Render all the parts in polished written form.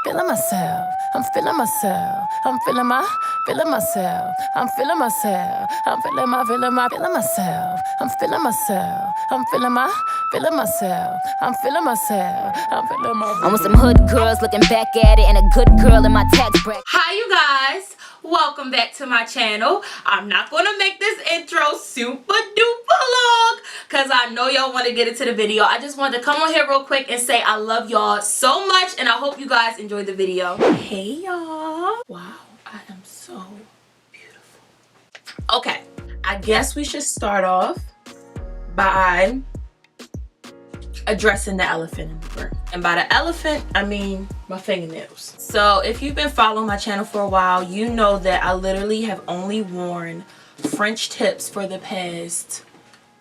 feeling myself. I'm feeling myself. I'm feeling myself. I'm feeling myself. I'm feeling myself. I'm feeling myself. I'm feeling myself. I'm feeling myself. I'm feeling myself. I'm with some hood girls looking back at it and a good girl in my tax bracket. Hi you guys, welcome back to my channel. I'm not gonna make this intro super duper long because I know y'all want to get into the video. I just wanted to come on here real quick and say I love y'all so much and I hope you guys enjoyed the video. Hey y'all. Wow, I am so beautiful. Okay, I guess we should start off by addressing the elephant in the room. And by the elephant, I mean my fingernails. So if you've been following my channel for a while, you know that I literally have only worn French tips for the past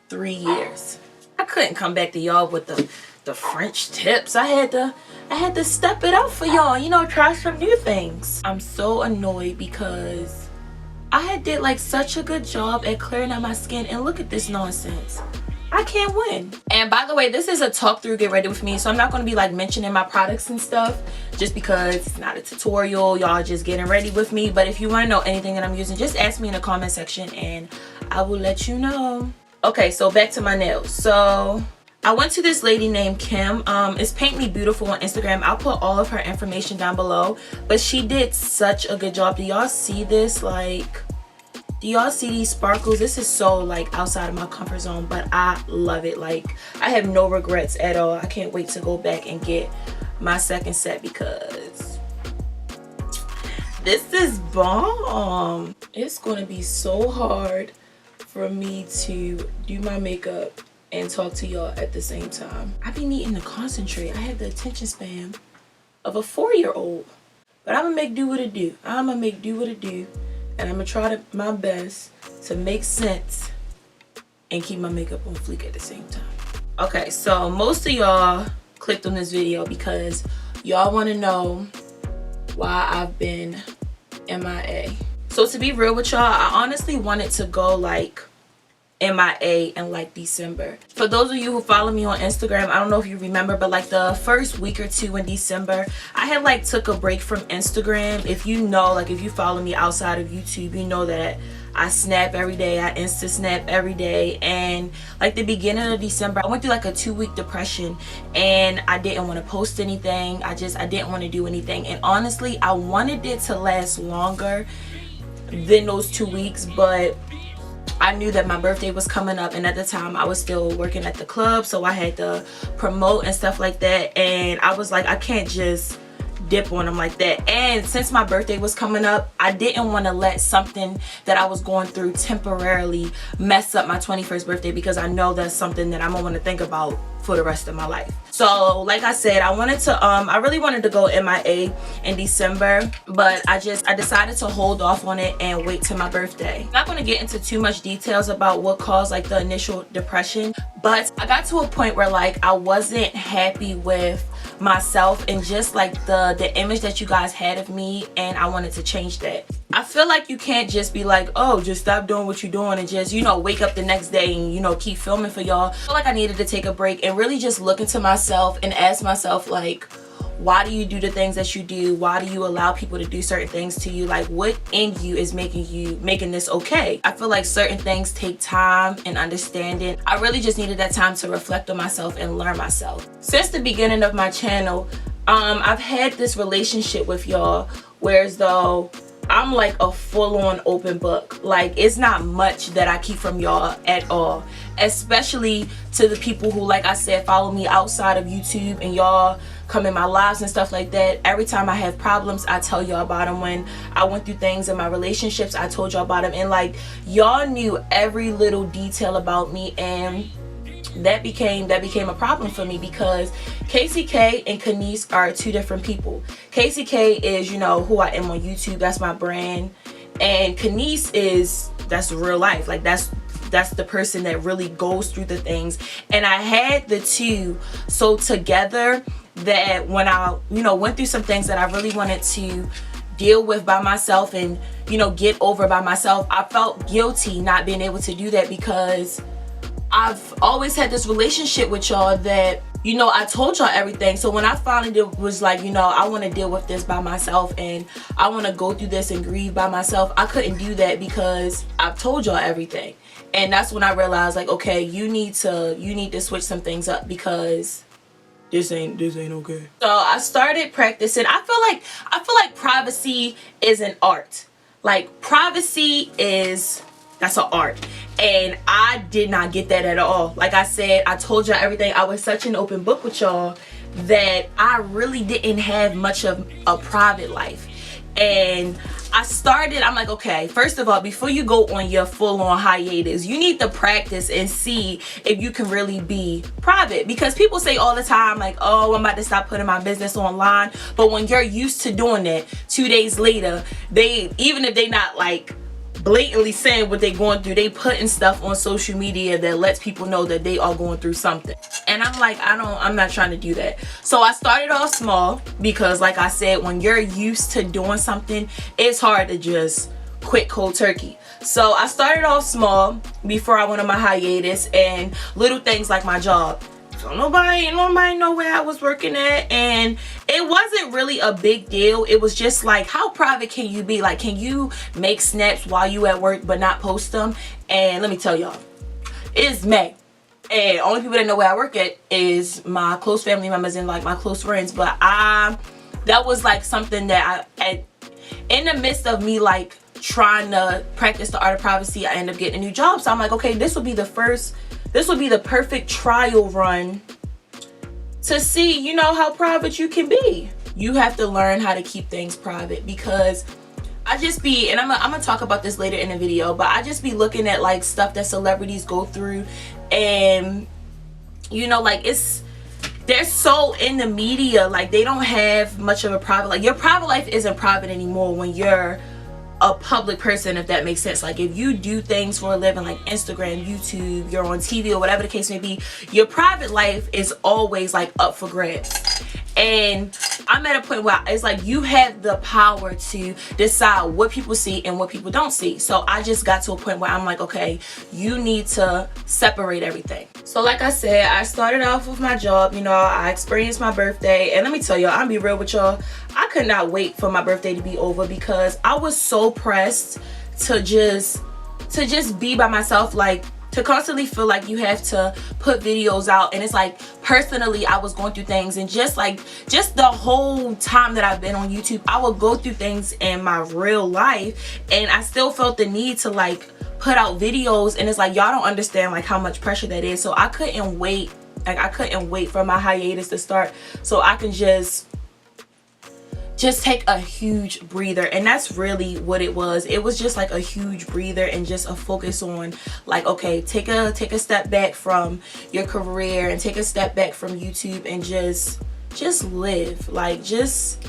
3 years. I couldn't come back to y'all with the French tips. I had to step it up for y'all, you know, try some new things. I'm so annoyed because I had did like such a good job at clearing out my skin and look at this nonsense. I can't win. And by the way, this is a talk through get ready with me, so I'm not going to be like mentioning my products and stuff just because it's not a tutorial. Y'all just getting ready with me. But if you want to know anything that I'm using, just ask me in the comment section and I will let you know. Okay, so back to my nails. So I went to this lady named Kim. It's Paint Me Beautiful on Instagram. I'll put all of her information down below, but she did such a good job. Do y'all see this? Like, do y'all see these sparkles? This is so like outside of my comfort zone, but I love it. Like, I have no regrets at all. I can't wait to go back and get my second set because this is bomb. It's going to be so hard for me to do my makeup and talk to y'all at the same time. I be needing to concentrate. I have the attention span of a 4-year-old, but I'm gonna make do what it do. And I'm gonna try my best to make sense and keep my makeup on fleek at the same time. Okay, so most of y'all clicked on this video because y'all want to know why I've been MIA. So to be real with y'all, I honestly wanted to go like MIA in like December. For those of you who follow me on Instagram, I don't know if you remember, but like the first week or two in December, I had like took a break from Instagram. If you know, like if you follow me outside of YouTube, you know that I snap every day, I insta snap every day. And like the beginning of December, I went through like a 2-week depression and I didn't want to post anything. I didn't want to do anything. And honestly, I wanted it to last longer than those 2 weeks, but I knew that my birthday was coming up, and at the time I was still working at the club, so I had to promote and stuff like that, and I was like, I can't just dip on them like that. And since my birthday was coming up, I didn't want to let something that I was going through temporarily mess up my 21st birthday, because I know that's something that I'm gonna want to think about for the rest of my life. So like I said, I really wanted to go MIA in December, but I decided to hold off on it and wait till my birthday. I'm not going to get into too much details about what caused like the initial depression, but I got to a point where like I wasn't happy with myself and just like the image that you guys had of me, and I wanted to change that. I feel like you can't just be like, oh, just stop doing what you're doing and just, you know, wake up the next day and, you know, keep filming for y'all. I feel like I needed to take a break and really just look into myself and ask myself, like, why do you do the things that you do? Why do you allow people to do certain things to you? Like, what in you is making this okay? I feel like certain things take time and understanding. I really just needed that time to reflect on myself and learn myself. Since the beginning of my channel, I've had this relationship with y'all, whereas though I'm like a full-on open book. Like, it's not much that I keep from y'all at all, especially to the people who, like I said, follow me outside of YouTube and y'all come in my lives and stuff like that. Every time I have problems, I tell y'all about them. When I went through things in my relationships, I told y'all about them, and like y'all knew every little detail about me, and that became a problem for me because KCK and Crease are two different people. KCK is, you know, who I am on YouTube, that's my brand, and Crease that's real life. Like that's the person that really goes through the things, and I had the two so together that when I, you know, went through some things that I really wanted to deal with by myself and, you know, get over by myself, I felt guilty not being able to do that because I've always had this relationship with y'all that you know, I told y'all everything. So when I finally was like, you know, I want to deal with this by myself and I want to go through this and grieve by myself, I couldn't do that because I've told y'all everything. And that's when I realized, like, okay, you need to switch some things up because this ain't okay. So I started practicing. I feel like privacy is an art. Like, privacy that's an art, and I did not get that at all. Like I said, I told y'all everything. I was such an open book with y'all that I really didn't have much of a private life. And I'm like, okay, first of all, before you go on your full-on hiatus, you need to practice and see if you can really be private. Because people say all the time, like, oh, I'm about to stop putting my business online. But when you're used to doing that, 2 days later, even if they not like blatantly saying what they're going through, they putting stuff on social media that lets people know that they are going through something. And I'm like, I'm not trying to do that. So I started off small because, like I said, when you're used to doing something, it's hard to just quit cold turkey. So I started off small before I went on my hiatus, and little things like my job. So nobody know where I was working at, and it wasn't really a big deal. It was just like, how private can you be? Like, can you make snaps while you at work but not post them? And let me tell y'all, it's May, and only people that know where I work at is my close family members and like my close friends. But that was like something that in the midst of me like trying to practice the art of privacy, I ended up getting a new job. So I'm like, okay, this will be the perfect trial run to see, you know, how private you can be. You have to learn how to keep things private, because I just be, and I'm gonna talk about this later in the video, but I just be looking at like stuff that celebrities go through, and you know, like they're so in the media, like they don't have much of a private, like your private life isn't private anymore when you're a public person, if that makes sense. Like, if you do things for a living like Instagram, YouTube, you're on TV or whatever the case may be, your private life is always like up for grabs. And I'm at a point where it's like you have the power to decide what people see and what people don't see. So I just got to a point where I'm like, okay, you need to separate everything. So like I said, I started off with my job. You know, I experienced my birthday, and let me tell y'all, I'm be real with y'all, I could not wait for my birthday to be over because I was so pressed to just be by myself, like to constantly feel like you have to put videos out. And it's like, personally, I was going through things, and just the whole time that I've been on YouTube, I would go through things in my real life, and I still felt the need to like put out videos. And it's like, y'all don't understand like how much pressure that is. So I couldn't wait. Like, I couldn't wait for my hiatus to start so I can just take a huge breather. And that's really what it was. It was just like a huge breather and just a focus on like, okay, take a step back from your career and take a step back from YouTube and just live, like just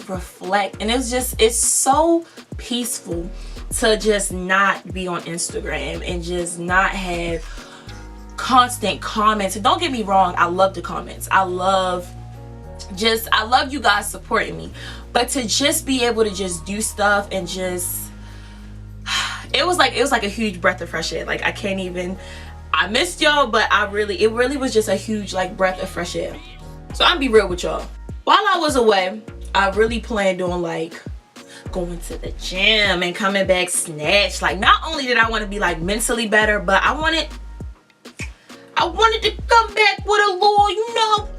reflect. And it's so peaceful to just not be on Instagram and just not have constant comments. And don't get me wrong, I love the comments. I love you guys supporting me, but to just be able to just do stuff and just, it was like a huge breath of fresh air. Like, I missed y'all, but it really was just a huge like breath of fresh air. So I'm be real with y'all, while I was away, I really planned on like going to the gym and coming back snatched. Like, not only did I want to be like mentally better, but I wanted to come back with a little, you know,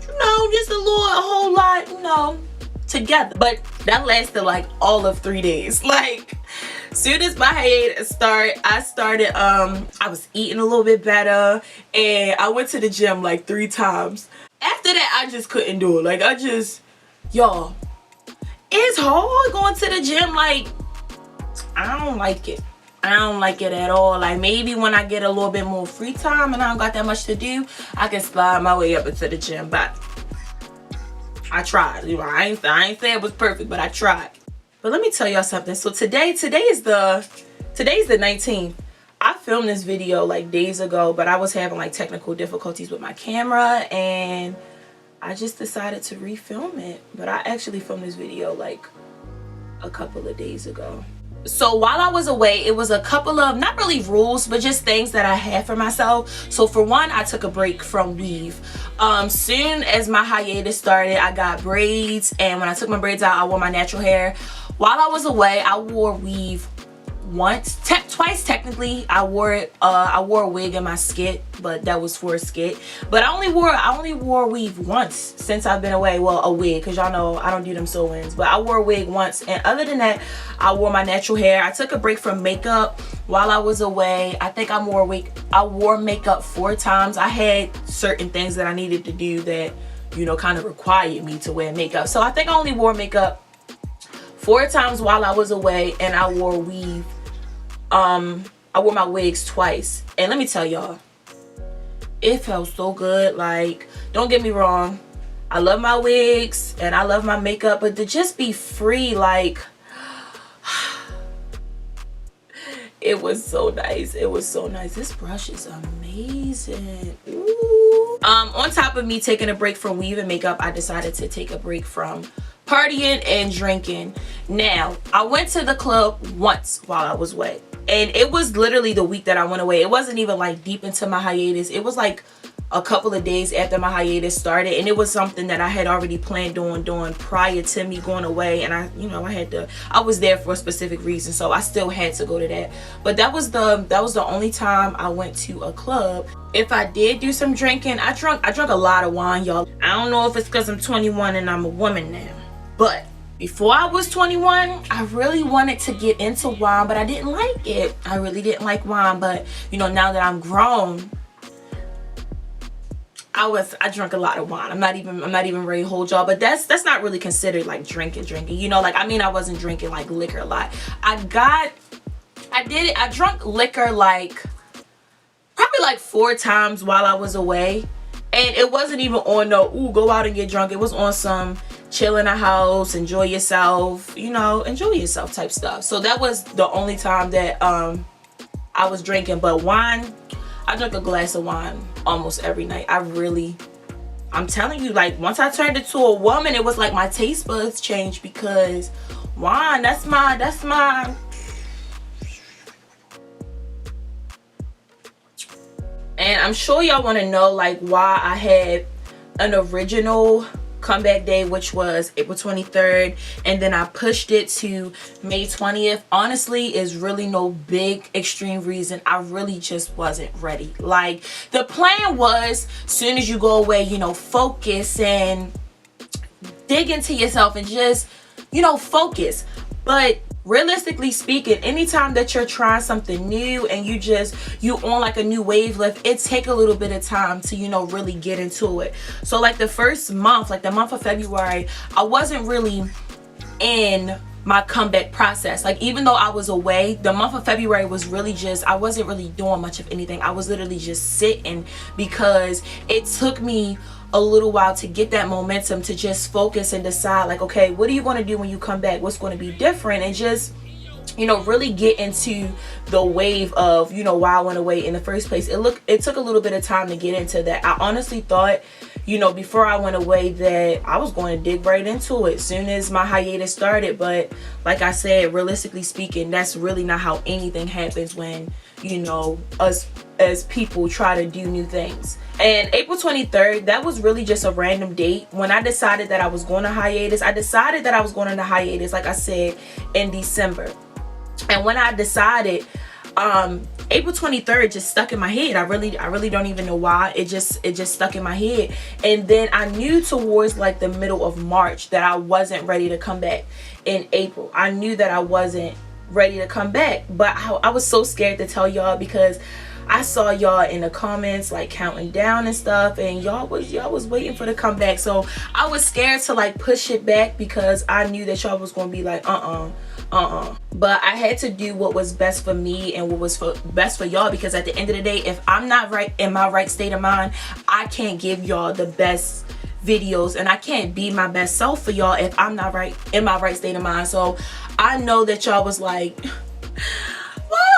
just a whole lot, you know, together. But that lasted like all of 3 days. Like, soon as my hiatus started, I was eating a little bit better, and I went to the gym like 3 times. After that, I just couldn't do it. Like, y'all, it's hard going to the gym. Like, I don't like it. I don't like it at all. Like, maybe when I get a little bit more free time and I don't got that much to do, I can slide my way up into the gym. But I tried. You know, I ain't say it was perfect, but I tried. But let me tell y'all something. So today's the 19th. I filmed this video like days ago, but I was having like technical difficulties with my camera, and I just decided to refilm it. But I actually filmed this video like a couple of days ago. So while I was away, it was a couple of, not really rules, but just things that I had for myself. So for one, I took a break from weave. Soon as my hiatus started, I got braids, and when I took my braids out, I wore my natural hair. While I was away, I wore weave twice technically. I wore a wig in my skit, but that was for a skit. But I only wore weave once since I've been away. Well, a wig, because y'all know I don't do them sew-ins, but I wore a wig once, and other than that, I wore my natural hair. I took a break from makeup while I was away. I think I wore makeup 4 times. I had certain things that I needed to do that, you know, kind of required me to wear makeup. So I think I only wore makeup 4 times while I was away, and I wore weave. I wore my wigs twice, and let me tell y'all, it felt so good. Like, don't get me wrong, I love my wigs and I love my makeup, but to just be free, like, it was so nice. It was so nice. This brush is amazing. Ooh. On top of me taking a break from weave and makeup, I decided to take a break from partying and drinking. Now, I went to the club once while I was away, and it was literally the week that I went away. It wasn't even like deep into my hiatus. It was like a couple of days after my hiatus started, and it was something that I had already planned on doing prior to me going away. And I was there for a specific reason, so I still had to go to that. But that was the only time I went to a club. If I did do some drinking, I drunk a lot of wine, y'all. I don't know if it's because I'm 21 and I'm a woman now, but before I was 21, I really wanted to get into wine, but I didn't like it. I really didn't like wine, but you know, now that I'm grown, I drank a lot of wine. I'm not even ready to hold y'all, but that's not really considered like drinking. You know, like, I mean, I wasn't drinking like liquor a lot. I drunk liquor like probably like 4 times while I was away, and it wasn't even on no, ooh, go out and get drunk. It was on some chill in the house, enjoy yourself, you know, enjoy yourself type stuff. So that was the only time that I was drinking. But wine, I drink a glass of wine almost every night. I'm telling you, like, once I turned into a woman, it was like my taste buds changed, because wine, that's my and I'm sure y'all want to know like why I had an original comeback day, which was April 23rd, and then I pushed it to May 20th. Honestly, is really no big extreme reason. I really just wasn't ready. Like, the plan was, soon as you go away, you know, focus and dig into yourself and just, you know, focus. But realistically speaking, anytime that you're trying something new and you on like a new wavelength, it take a little bit of time to, you know, really get into it. So like the first month, like the month of February, I wasn't really in my comeback process. Like, even though I was away, the month of February was really just, I wasn't really doing much of anything. I was literally just sitting, because it took me a little while to get that momentum to just focus and decide, like, okay, what are you going to do when you come back? What's going to be different? And just, you know, really get into the wave of, you know, why I went away in the first place. It took a little bit of time to get into that. I honestly thought, you know, before I went away, that I was going to dig right into it soon as my hiatus started. But like I said, realistically speaking, that's really not how anything happens when, you know, us as people try to do new things. And April 23rd, that was really just a random date. When I decided that I was going on hiatus, I decided that I was going on a hiatus, like I said, in December. And when I decided, April 23rd just stuck in my head. I really don't even know why. It just stuck in my head. And then I knew towards like the middle of March that I wasn't ready to come back in April. I knew that I wasn't ready to come back, but I was so scared to tell y'all, because I saw y'all in the comments like counting down and stuff, and y'all was waiting for the comeback. So I was scared to like push it back, because I knew that y'all was gonna be like but I had to do what was best for me and what was best for y'all, because at the end of the day, if I'm not right in my right state of mind, I can't give y'all the best videos, and I can't be my best self for y'all if I'm not right in my right state of mind. So I know that y'all was like,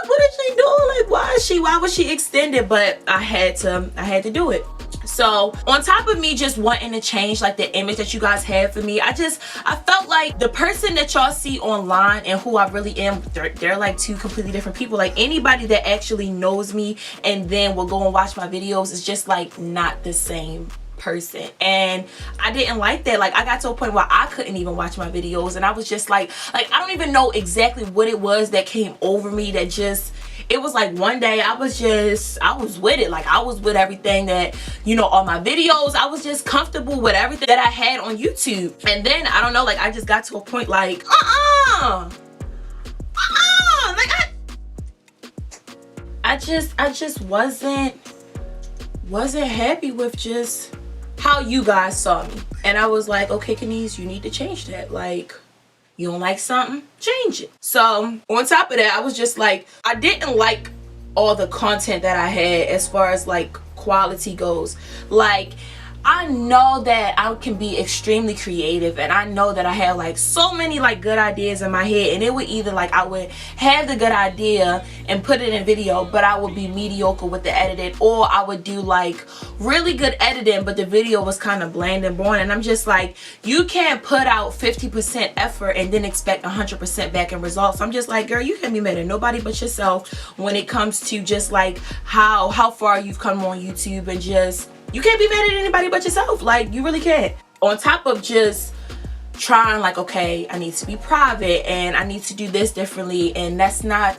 what is she doing? Like, why was she extended? But I had to do it. So on top of me just wanting to change like the image that you guys have for me, I felt like the person that y'all see online and who I really am, they're like two completely different people. Like anybody that actually knows me and then will go and watch my videos is just like not the same person, and I didn't like that. Like I got to a point where I couldn't even watch my videos, and I was just like I don't even know exactly what it was that came over me that just, it was like one day I was with it. Like I was with everything that, you know, on my videos. I was just comfortable with everything that I had on YouTube. And then I don't know, like I just got to a point like like I just wasn't happy with just how you guys saw me. And I was like, okay, Kenise, you need to change that. Like, you don't like something, change it. So on top of that, I was just like, I didn't like all the content that I had as far as like quality goes. Like, I know that I can be extremely creative, and I know that I have like so many like good ideas in my head, and it would either like I would have the good idea and put it in video, but I would be mediocre with the editing, or I would do like really good editing but the video was kind of bland and boring. And I'm just like, you can't put out 50% effort and then expect 100% back in results. I'm just like, girl, you can't be mad at nobody but yourself when it comes to just like how far you've come on YouTube, and just, you can't be mad at anybody but yourself. Like, you really can't. On top of just trying like, okay, I need to be private and I need to do this differently, and that's not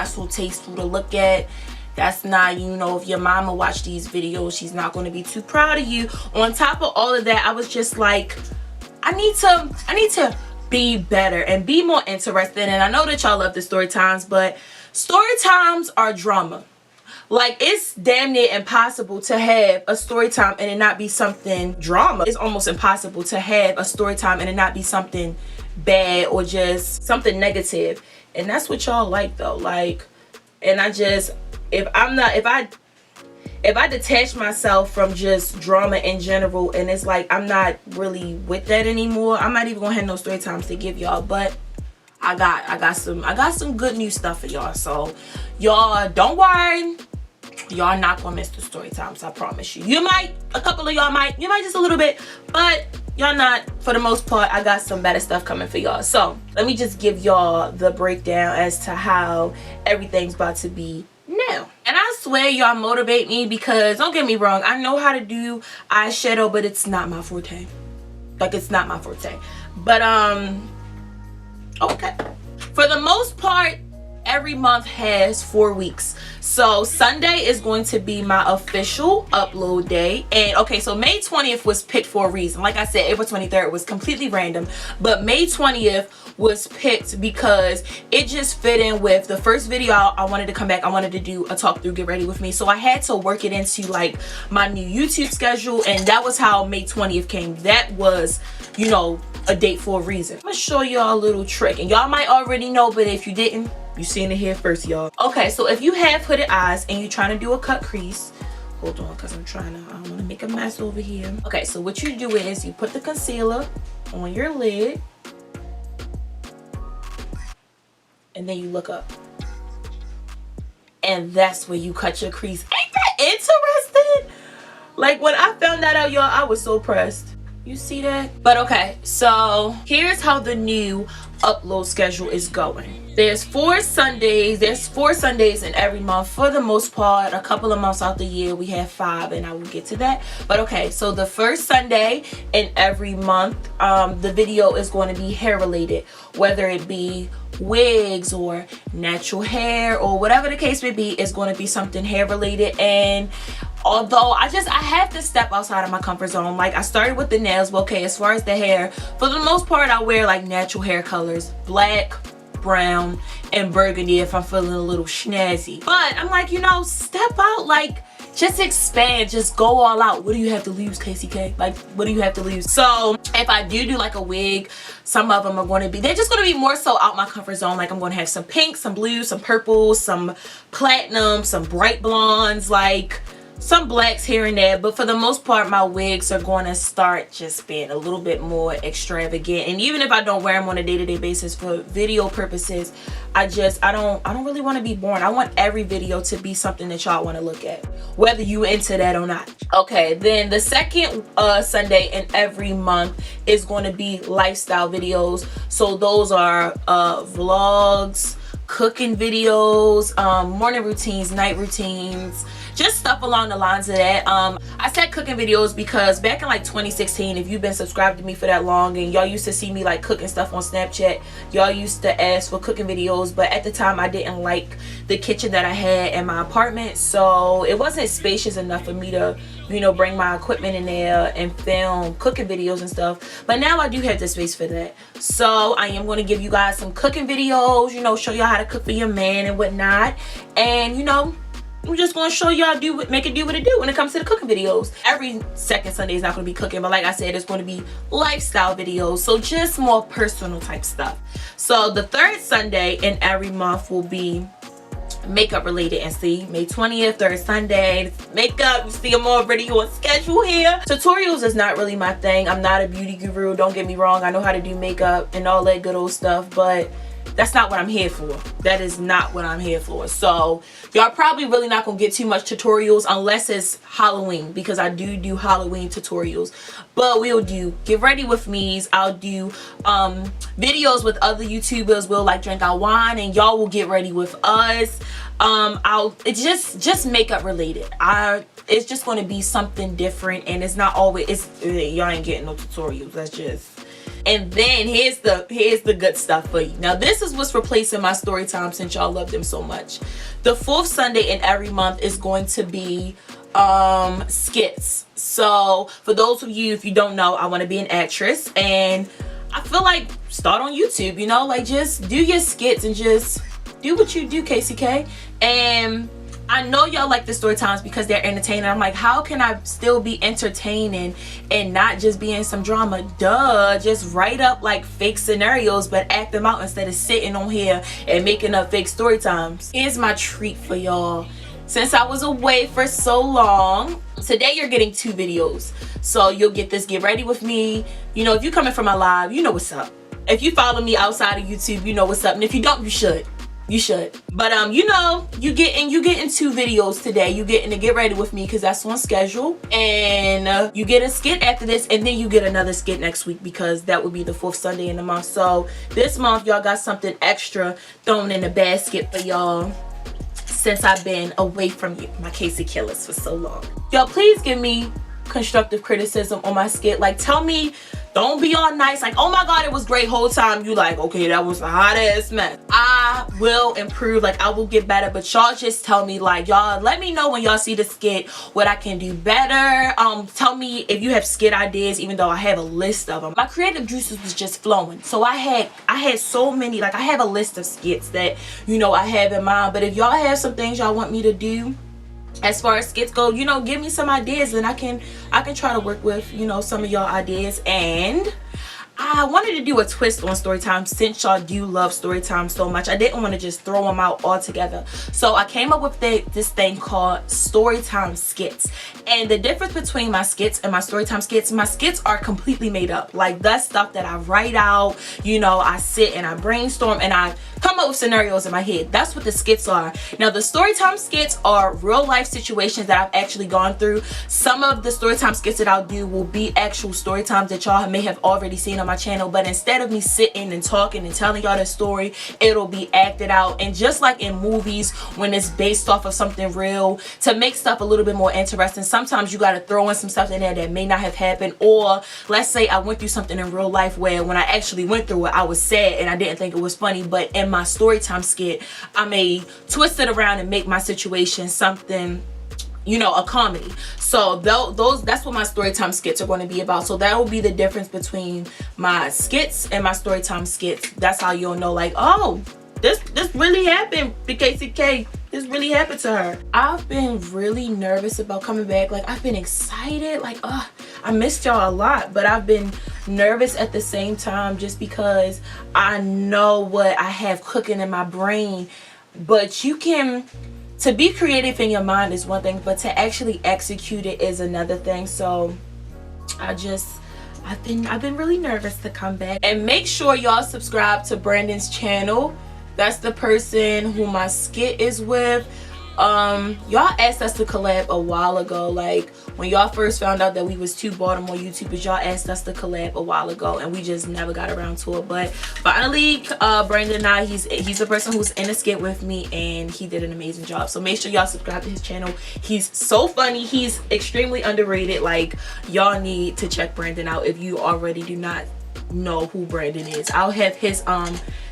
so tasteful to look at. That's not, you know, if your mama watch these videos, she's not going to be too proud of you. On top of all of that, I was just like, I need to be better and be more interested. And I know that y'all love the story times, but story times are drama. Like, it's damn near impossible to have a story time and it not be something drama. It's almost impossible to have a story time and it not be something bad or just something negative. And that's what y'all like though. Like, and I just, if I detach myself from just drama in general, and it's like I'm not really with that anymore, I'm not even gonna have no story times to give y'all. But I got some good new stuff for y'all. So y'all don't worry, y'all not gonna miss the story times, I promise you. You might, a couple of y'all might, you might just a little bit, but y'all not. For the most part, I got some better stuff coming for y'all. So let me just give y'all the breakdown as to how everything's about to be now. And I swear y'all motivate me, because don't get me wrong, I know how to do eyeshadow, but it's not my forte. Like, it's not my forte. But okay, for the most part, every month has 4 weeks. So Sunday is going to be my official upload day. And okay, so May 20th was picked for a reason. Like I said, April 23rd was completely random, but May 20th was picked because it just fit in with the first video. I wanted to come back, I wanted to do a talk through, get ready with me, so I had to work it into like my new YouTube schedule, and that was how May 20th came. That was, you know, a date for a reason. I'm gonna show y'all a little trick, and y'all might already know, but if you didn't, you seen it here first, y'all. Okay, so if you have hooded eyes and you're trying to do a cut crease, hold on, because I don't want to make a mess over here. Okay, so what you do is you put the concealer on your lid, and then you look up, and that's where you cut your crease. Ain't that interesting? Like, when I found that out, y'all, I was so pressed. You see that? But okay, so here's how the new upload schedule is going. There's 4 Sundays in every month. For the most part, a couple of months out the year we have 5, and I will get to that. But okay, so the first Sunday in every month, the video is going to be hair related, whether it be wigs or natural hair or whatever the case may be. It's going to be something hair related. And although I have to step outside of my comfort zone. Like, I started with the nails, but okay, as far as the hair, for the most part I wear like natural hair colors, black, brown, and burgundy if I'm feeling a little snazzy. But I'm like, you know, step out, like, just expand, just go all out. What do you have to lose, KCK? Like, what do you have to lose? So if I do like a wig, some of them are going to be, they're just going to be more so out my comfort zone. Like, I'm going to have some pink, some blue, some purple, some platinum, some bright blondes, like some blacks here and there, but for the most part my wigs are going to start just being a little bit more extravagant. And even if I don't wear them on a day-to-day basis for video purposes, I don't really want to be boring. I want every video to be something that y'all want to look at, whether you into that or not. Okay, then the second Sunday in every month is going to be lifestyle videos. So those are vlogs, cooking videos, morning routines, night routines, just stuff along the lines of that. I said cooking videos because back in like 2016, if you've been subscribed to me for that long and y'all used to see me like cooking stuff on Snapchat, y'all used to ask for cooking videos, but at the time I didn't like the kitchen that I had in my apartment, so it wasn't spacious enough for me to, you know, bring my equipment in there and film cooking videos and stuff. But now I do have the space for that, so I am going to give you guys some cooking videos, you know, show y'all how to cook for your man and whatnot. And you know, I'm just going to show y'all make it do what it do when it comes to the cooking videos. Every second Sunday is not going to be cooking, but like I said, it's going to be lifestyle videos, so just more personal type stuff. So the third Sunday in every month will be makeup related. And see, May 20th, third Sunday, makeup. You see, I'm already on schedule here. Tutorials is not really my thing. I'm not a beauty guru, don't get me wrong. I know how to do makeup and all that good old stuff, but that's not what I'm here for. That is not what I'm here for. So y'all probably really not gonna get too much tutorials unless it's Halloween, because I do Halloween tutorials. But we'll do get ready with me's. I'll do videos with other YouTubers. We'll like drink our wine and y'all will get ready with us. It's just makeup related. It's just gonna be something different, and it's not always y'all ain't getting no tutorials. That's just. And then here's the good stuff for you. Now this is what's replacing my story time, since y'all love them so much. The fourth Sunday in every month is going to be skits. So for those of you, if you don't know, I want to be an actress, and I feel like start on YouTube, you know, like just do your skits and just do what you do, KCK. And I know y'all like the story times because they're entertaining. I'm like, how can I still be entertaining and not just be in some drama? Duh, just write up like fake scenarios but act them out instead of sitting on here and making up fake story times. Here's my treat for y'all. Since I was away for so long, today you're getting 2 videos. So you'll get this get ready with me. You know, if you're coming from my live, you know what's up. If you follow me outside of YouTube, you know what's up. And if you don't, you should. You should. But you know, you getting 2 videos today. You getting to get ready with me because that's on schedule. And you get a skit after this, and then you get another skit next week because that would be the 4th Sunday in the month. So this month y'all got something extra thrown in the basket for y'all since I've been away from you, my KC killers, for so long. Y'all please give me constructive criticism on my skit. Like, tell me, don't be all nice like, oh my god, it was great whole time. You like, okay, that was a hot ass mess. I will improve, like I will get better, but y'all just tell me, like, y'all let me know when y'all see the skit what I can do better. Tell me if you have skit ideas, even though I have a list of them. My creative juices was just flowing, so I had so many, like I have a list of skits that, you know, I have in mind. But if y'all have some things y'all want me to do as far as skits go, you know, give me some ideas and I can try to work with, you know, some of y'all ideas. And I wanted to do a twist on storytime since y'all do love storytime so much. I didn't want to just throw them out all together. So I came up with this thing called storytime skits. And the difference between my skits and my storytime skits, my skits are completely made up. Like that's stuff that I write out, you know, I sit and I brainstorm and I come up with scenarios in my head. That's what the skits are. Now the storytime skits are real life situations that I've actually gone through. Some of the storytime skits that I'll do will be actual storytimes that y'all may have already seen on my channel, but instead of me sitting and talking and telling y'all the story, it'll be acted out. And just like in movies, when it's based off of something real, to make stuff a little bit more interesting, sometimes you got to throw in some stuff in there that may not have happened. Or let's say I went through something in real life where when I actually went through it, I was sad and I didn't think it was funny, but in my storytime skit, I may twist it around and make my situation something, you know, a comedy. So that's what my storytime skits are going to be about. So that will be the difference between my skits and my storytime skits. That's how you'll know, like, oh, this really happened to KCK. This really happened to her. I've been really nervous about coming back. Like, I've been excited. Like, I missed y'all a lot, but I've been nervous at the same time just because I know what I have cooking in my brain. But you can to be creative in your mind is one thing, but to actually execute it is another thing. So I've been really nervous to come back. And make sure y'all subscribe to Brandon's channel. That's the person who my skit is with. Y'all asked us to collab a while ago. Like when y'all first found out that we was two Baltimore YouTubers, y'all asked us to collab a while ago, and we just never got around to it. But finally, Brandon and I, he's the person who's in the skit with me, and he did an amazing job. So make sure y'all subscribe to his channel. He's so funny. He's extremely underrated. Like, y'all need to check Brandon out if you already do not know who Brandon is. I'll have his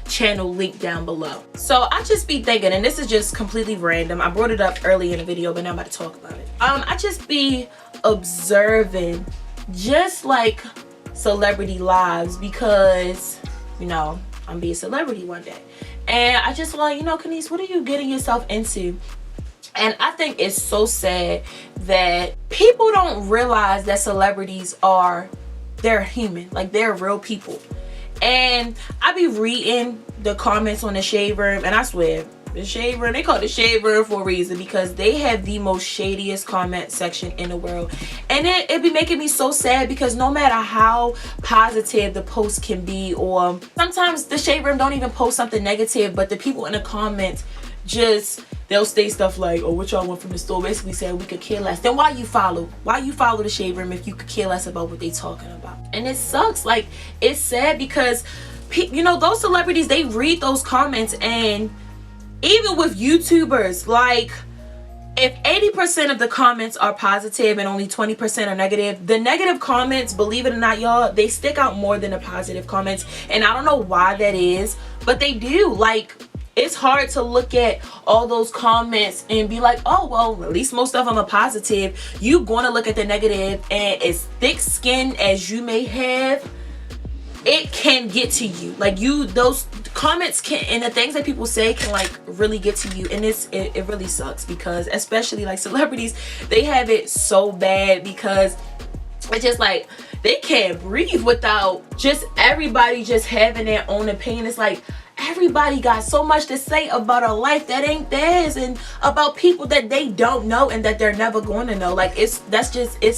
channel link down below. So I just be thinking, and this is just completely random, I brought it up early in the video, but now I'm about to talk about it. I just be observing just like celebrity lives, because you know I'm be a celebrity one day, and I just like, you know, Kenise, what are you getting yourself into? And I think it's so sad that people don't realize that celebrities they're human, like they're real people. And I be reading the comments on the Shade Room, and I swear, the Shade Room, they call it the Shade Room for a reason, because they have the most shadiest comment section in the world. And it be making me so sad, because no matter how positive the post can be, or sometimes the Shade Room don't even post something negative, but the people in the comments they'll say stuff like, oh, what y'all want from the store, basically saying we could care less. Then why you follow the Shade Room if you could care less about what they talking about? And it sucks. Like, it's sad, because you know, those celebrities, they read those comments. And even with YouTubers, like, if 80% of the comments are positive and only 20% are negative, the negative comments, believe it or not, y'all, they stick out more than the positive comments. And I don't know why that is, but they do. Like, it's hard to look at all those comments and be like, oh, well, at least most of them are positive. You going to look at the negative, and as thick skin as you may have, it can get to you. Like, those comments can, and the things that people say can like really get to you. And it really sucks, because especially like celebrities, they have it so bad, because it's just like they can't breathe without just everybody just having their own opinion. It's like, everybody got so much to say about a life that ain't theirs, and about people that they don't know and that they're never going to know. Like, it's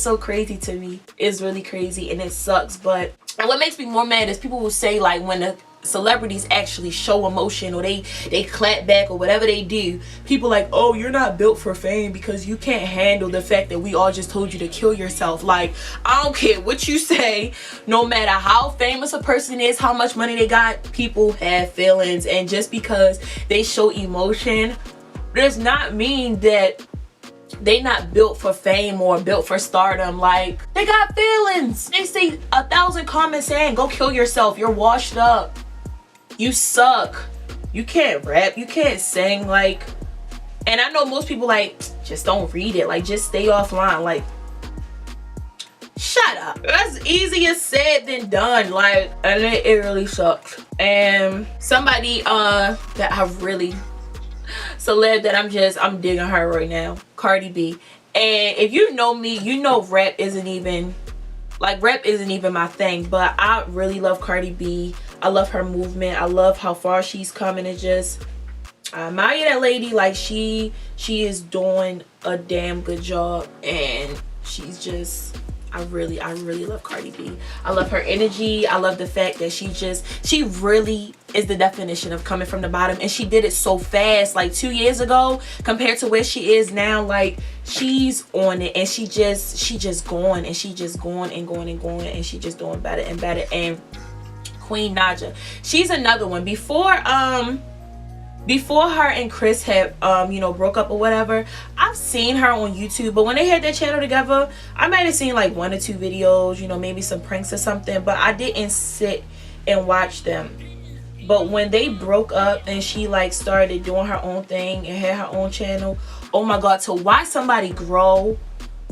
so crazy to me. It's really crazy, and it sucks. But what makes me more mad is people will say, like, when the celebrities actually show emotion, or they clap back, or whatever they do, people like, oh, you're not built for fame because you can't handle the fact that we all just told you to kill yourself. Like, I don't care what you say, no matter how famous a person is, how much money they got, people have feelings. And just because they show emotion does not mean that they not built for fame or built for stardom. Like, they got feelings. They see 1,000 comments saying, go kill yourself, you're washed up, you suck, you can't rap, you can't sing. Like, and I know most people like, just don't read it, like, just stay offline. Like, shut up. That's easier said than done. Like, and it really sucks. And somebody that I really celeb that I'm digging her right now, Cardi B. And if you know me, you know rap isn't even my thing, but I really love Cardi B. I love her movement. I love how far she's coming. And just, I admire that lady. Like, she is doing a damn good job, and she's just, I really love Cardi B. I love her energy. I love the fact that she really is the definition of coming from the bottom, and she did it so fast. Like 2 years ago compared to where she is now, like, she's on it, and she just going, and she just going and going and going, and she just doing better and better. And Queen Naja, she's another one. Before her and Chris had broke up or whatever, I've seen her on YouTube, but when they had their channel together, I might have seen like 1 or 2 videos, maybe some pranks or something, but I didn't sit and watch them. But when they broke up and she like started doing her own thing and had her own channel, oh my god, to watch somebody grow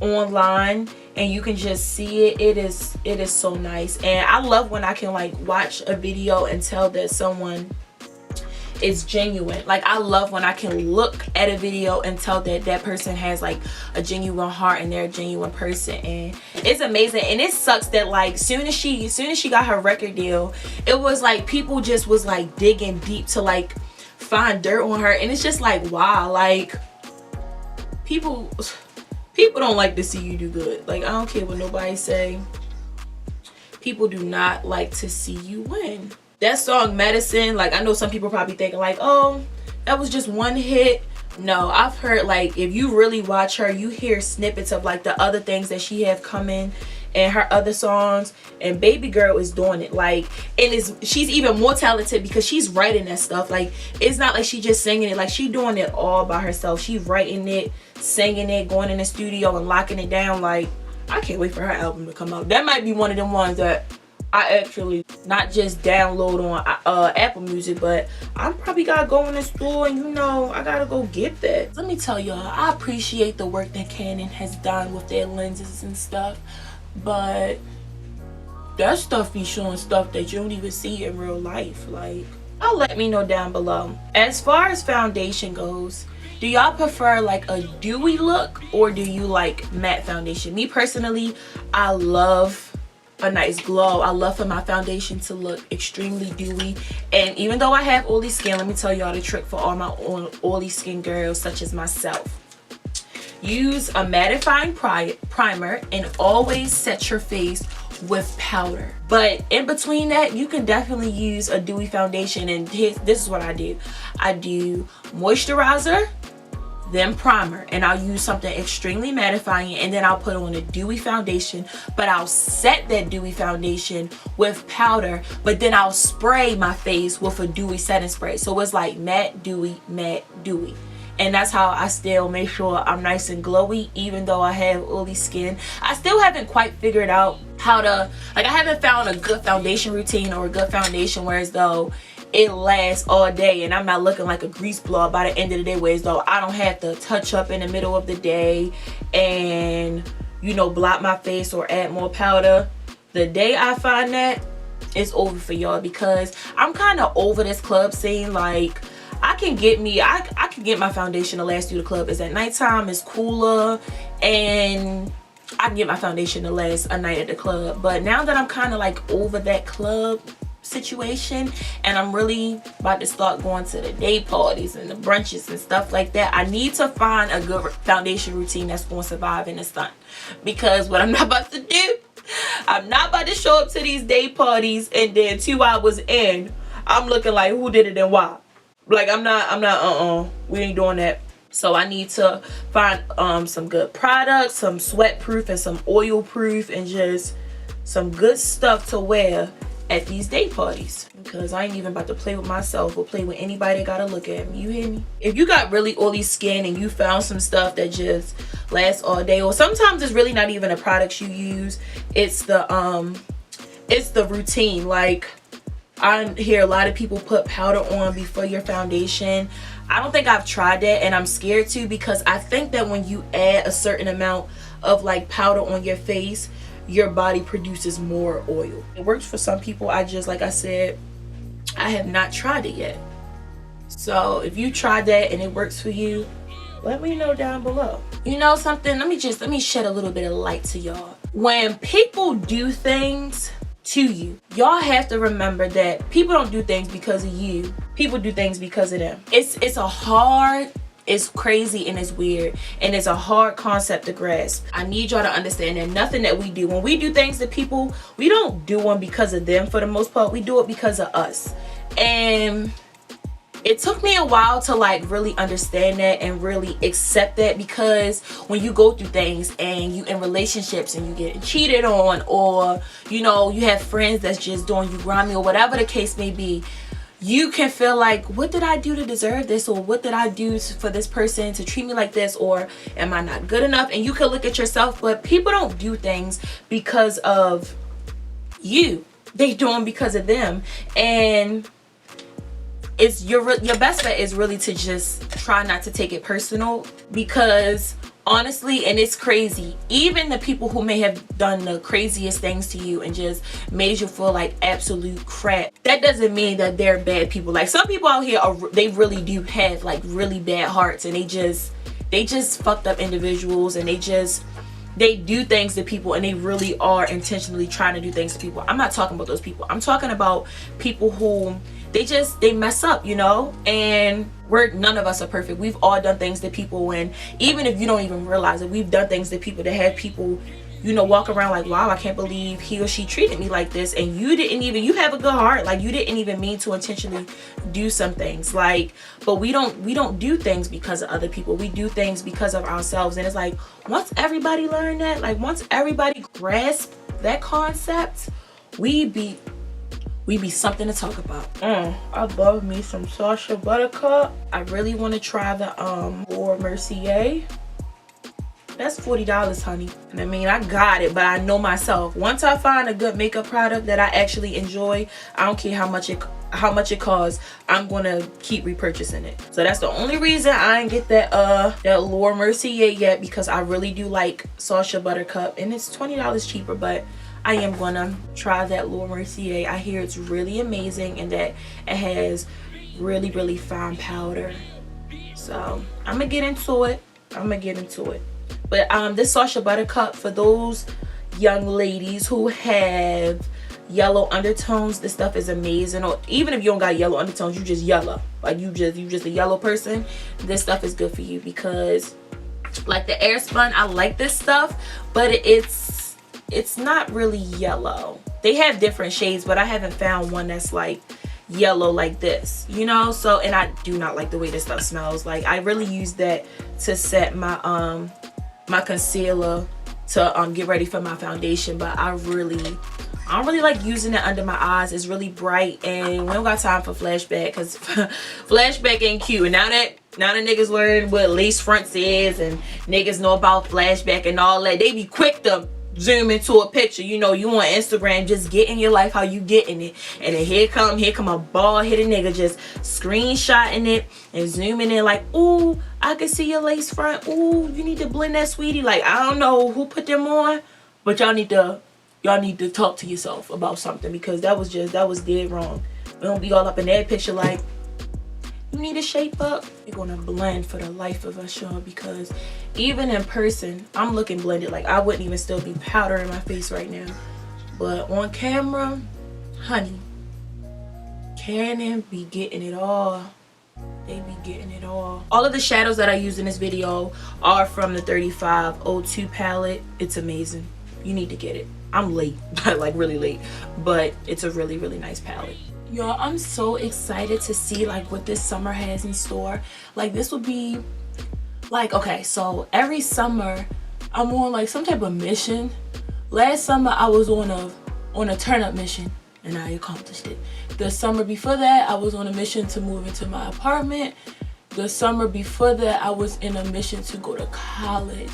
online and you can just see it, it is so nice. And I love when I can like watch a video and tell that someone is genuine. Like, I love when I can look at a video and tell that that person has like a genuine heart and they're a genuine person. And it's amazing. And it sucks that like soon as she got her record deal, it was like people just was like digging deep to like find dirt on her. And it's just like, wow, like people don't like to see you do good. Like, I don't care what nobody say. People do not like to see you win. That song Medicine, like, I know some people probably thinking like, oh, that was just one hit. No, I've heard, like, if you really watch her, you hear snippets of like the other things that she have coming and her other songs, and baby girl is doing it. Like, and she's even more talented because she's writing that stuff. Like, it's not like she just singing it, like she doing it all by herself. She writing it, singing it, going in the studio and locking it down. Like, I can't wait for her album to come out. That might be one of them ones that I actually not just download on Apple Music, but I probably gotta go in the store and, you know, I gotta go get that. Let me tell y'all, I appreciate the work that Canon has done with their lenses and stuff, but that stuff be showing stuff that you don't even see in real life. Like, y'all let me know down below. As far as foundation goes, do y'all prefer like a dewy look or do you like matte foundation? Me personally, I love a nice glow. I love for my foundation to look extremely dewy. And even though I have oily skin, let me tell y'all the trick for all my oily skin girls such as myself. Use a mattifying primer and always set your face with powder. But in between that, you can definitely use a dewy foundation. And this is what I do. I do moisturizer, then primer, and I'll use something extremely mattifying, and then I'll put on a dewy foundation, but I'll set that dewy foundation with powder, but then I'll spray my face with a dewy setting spray. So it's like matte, dewy, matte, dewy. And that's how I still make sure I'm nice and glowy even though I have oily skin. I still haven't quite figured out how to, like, I haven't found a good foundation routine or a good foundation where as though it lasts all day and I'm not looking like a grease blob by the end of the day, where as though I don't have to touch up in the middle of the day and, you know, blot my face or add more powder. The day I find that, it's over for y'all, because I'm kind of over this club scene. Like, I can get my foundation to last through the club. It's at nighttime, it's cooler, and I can get my foundation to last a night at the club. But now that I'm kind of like over that club situation and I'm really about to start going to the day parties and the brunches and stuff like that, I need to find a good foundation routine that's going to survive in the sun. Because what I'm not about to do, I'm not about to show up to these day parties and then 2 hours in I'm looking like who did it and why. Like, I'm not we ain't doing that. So I need to find some good products, some sweat proof and some oil proof, and just some good stuff to wear at these day parties, because I ain't even about to play with myself or play with anybody that gotta look at me. You hear me? If you got really oily skin and you found some stuff that just lasts all day, or sometimes it's really not even the products you use, it's the routine. Like, I hear a lot of people put powder on before your foundation. I don't think I've tried that, and I'm scared to, because I think that when you add a certain amount of like powder on your face, your body produces more oil. It works for some people. I just, like I said, I have not tried it yet. So if you tried that and it works for you, let me know down below. You know something? Let me shed a little bit of light to y'all. When people do things to you, y'all have to remember that people don't do things because of you. People do things because of them. It's crazy and it's weird, and it's a hard concept to grasp. I need y'all to understand that nothing that we do, when we do things to people, we don't do them because of them for the most part. We do it because of us. And it took me a while to like really understand that and really accept that, because when you go through things and you in relationships and you get cheated on, or, you know, you have friends that's just doing you grimy, or whatever the case may be, you can feel like, what did I do to deserve this? Or what did I do for this person to treat me like this? Or am I not good enough? And you can look at yourself, but people don't do things because of you. They do them because of them. And it's your best bet is really to just try not to take it personal, because honestly, and it's crazy, even the people who may have done the craziest things to you and just made you feel like absolute crap, that doesn't mean that they're bad people. Like, some people out here they really do have like really bad hearts, and they just fucked up individuals, and they do things to people, and they really are intentionally trying to do things to people. I'm not talking about those people. I'm talking about people who they mess up, you know. And none of us are perfect. We've all done things to people, and even if you don't even realize it, we've done things to people that have people, you know, walk around like, wow, I can't believe he or she treated me like this. And you have a good heart, like you didn't even mean to intentionally do some things, like, but we don't do things because of other people. We do things because of ourselves. And it's like, once everybody learn that, like once everybody grasp that concept, we be something to talk about. I love me some Sasha Buttercup. I really want to try the Laura Mercier. That's $40, honey. And I mean, I got it, but I know myself. Once I find a good makeup product that I actually enjoy, I don't care how much it costs, I'm gonna keep repurchasing it. So that's the only reason I didn't get that Laura Mercier yet, because I really do like Sasha Buttercup, and it's $20 cheaper, but I am gonna try that Laura Mercier. I hear it's really amazing and that it has really, really fine powder. So I'm gonna get into it. But this Sasha Buttercup, for those young ladies who have yellow undertones, this stuff is amazing. Or even if you don't got yellow undertones, you just yellow, like you just a yellow person, this stuff is good for you. Because like the Airspun, I like this stuff, but it's not really yellow. They have different shades, but I haven't found one that's like yellow like this, you know. So, and I do not like the way this stuff smells. Like I really use that to set my my concealer to get ready for my foundation, but I don't really like using it under my eyes. It's really bright, and we don't got time for flashback, because flashback ain't cute. And now that niggas learn what lace fronts is, and niggas know about flashback and all that, they be quick to zoom into a picture. You know, you on Instagram, just getting your life how you getting it, and then here come a bald-headed nigga just screenshotting it and zooming in like, ooh, I can see your lace front, ooh, you need to blend that, sweetie. Like, I don't know who put them on, but y'all need to talk to yourself about something, because that was dead wrong. We don't be all up in that picture like, you need to shape up. You're gonna blend for the life of us, y'all, because even in person, I'm looking blended. Like, I wouldn't even still be powdering my face right now. But on camera, honey, Canon be getting it all. They be getting it all. All of the shadows that I use in this video are from the 3502 palette. It's amazing. You need to get it. I'm late, like really late, but it's a really, really nice palette. Y'all, I'm so excited to see like what this summer has in store. Like, this would be like, okay, so every summer I'm on like some type of mission. Last summer I was on a turn up mission, and I accomplished it. The summer before that I was on a mission to move into my apartment. The summer before that I was in a mission to go to college.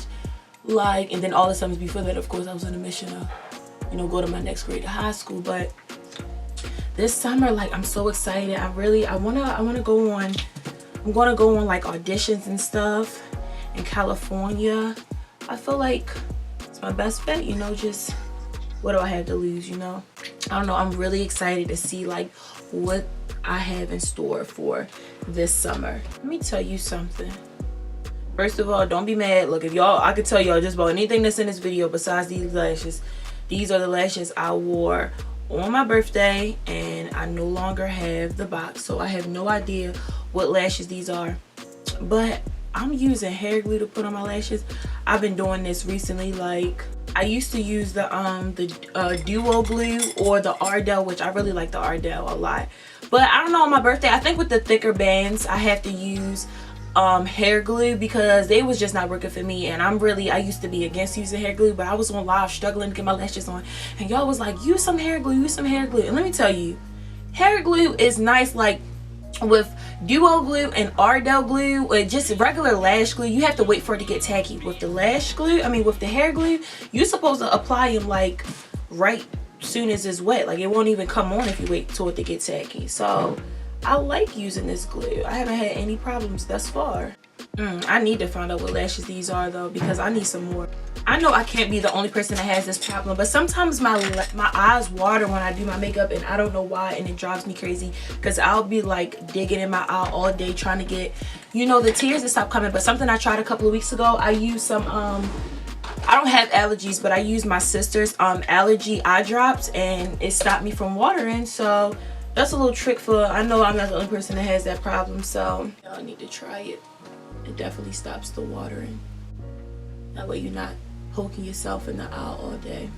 Like, and then all the summers before that, of course, I was on a mission to, you know, go to my next grade of high school. But this summer, like, I'm so excited. I wanna go on, I'm gonna go on like auditions and stuff in California. I feel like it's my best bet, you know. Just, what do I have to lose, you know? I don't know. I'm really excited to see like what I have in store for this summer. Let me tell you something. First of all, don't be mad. Look, if y'all, I could tell y'all just about anything that's in this video besides these lashes. These are the lashes I wore on my birthday, and I no longer have the box, so I have no idea what lashes these are. But I'm using hair glue to put on my lashes. I've been doing this recently. Like, I used to use the Duo glue or the Ardell, which I really like the Ardell a lot. But I don't know, on my birthday, I think with the thicker bands, I have to use hair glue, because they was just not working for me. And I used to be against using hair glue, but I was on live struggling to get my lashes on, and y'all was like, use some hair glue, use some hair glue. And let me tell you, hair glue is nice. Like, with Duo glue and Ardell glue, or just regular lash glue, you have to wait for it to get tacky. With the lash glue, with the hair glue, you're supposed to apply them like right soon as it's wet. Like, it won't even come on if you wait till it to get tacky. So I like using this glue. I haven't had any problems thus far. I need to find out what lashes these are though, because I need some more. I know I can't be the only person that has this problem, but sometimes my eyes water when I do my makeup, and I don't know why, and it drives me crazy, because I'll be like digging in my eye all day trying to get, you know, the tears to stop coming. But something I tried a couple of weeks ago, I used some I don't have allergies, but I used my sister's allergy eye drops, and it stopped me from watering. So That's a little trick for, I know I'm not the only person that has that problem, so y'all need to try it. It definitely stops the watering. That way you're not poking yourself in the eye all day.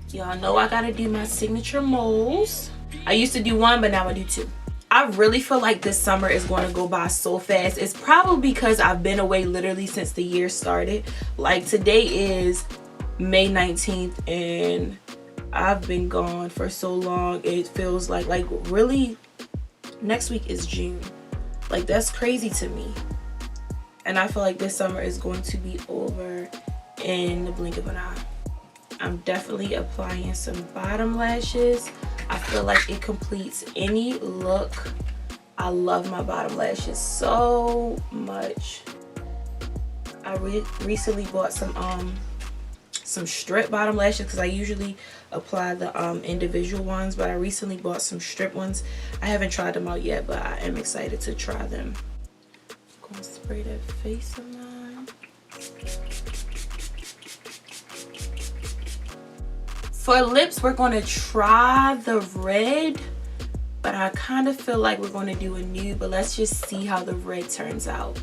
Y'all know I gotta do my signature moles. I used to do one, but now I do two. I really feel like this summer is going to go by so fast. It's probably because I've been away literally since the year started. Like today is May 19th and I've been gone for so long. It feels like really next week is June. Like that's crazy to me. And I feel like this summer is going to be over in the blink of an eye. I'm definitely applying some bottom lashes. I feel like it completes any look. I love my bottom lashes so much. I recently bought some strip bottom lashes because I usually apply the individual ones, but I recently bought some strip ones. I haven't tried them out yet, but I am excited to try them. I'm gonna spray that face of mine. For lips, we're going to try the red, but I kind of feel like we're going to do a nude, but let's just see how the red turns out.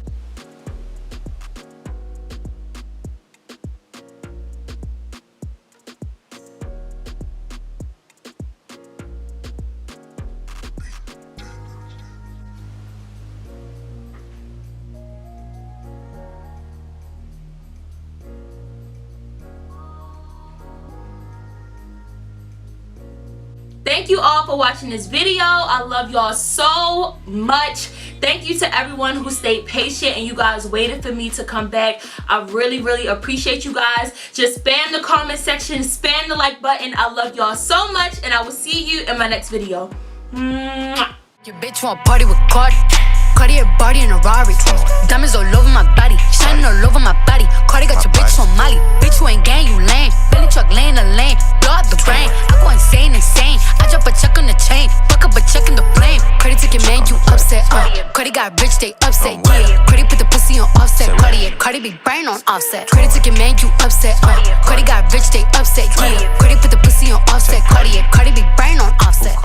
Thank you all for watching this video. I love y'all so much. Thank you to everyone who stayed patient and you guys waited for me to come back. I really appreciate you guys. Just spam the comment section, spam the like button. I love y'all so much and I will see you in my next video. Mwah. Your bitch want party with Cardi. Cardi a body in a Rari. Diamonds all over my body, shining all over my body. Cardi got your bitch on Molly. Bitch, you ain't gang, you lame. Billy truck laying the lane, blow up the brain. I go insane. I drop a check on the chain, fuck up a check in the flame. Cardi took your man, you upset. Cardi got rich, they upset. Yeah, Cardi put the pussy on offset. Cardi be brain on offset. Cardi took your man, you upset. Cardi got rich, they upset. Yeah, Cardi put the pussy on offset. Cardi be brain on offset.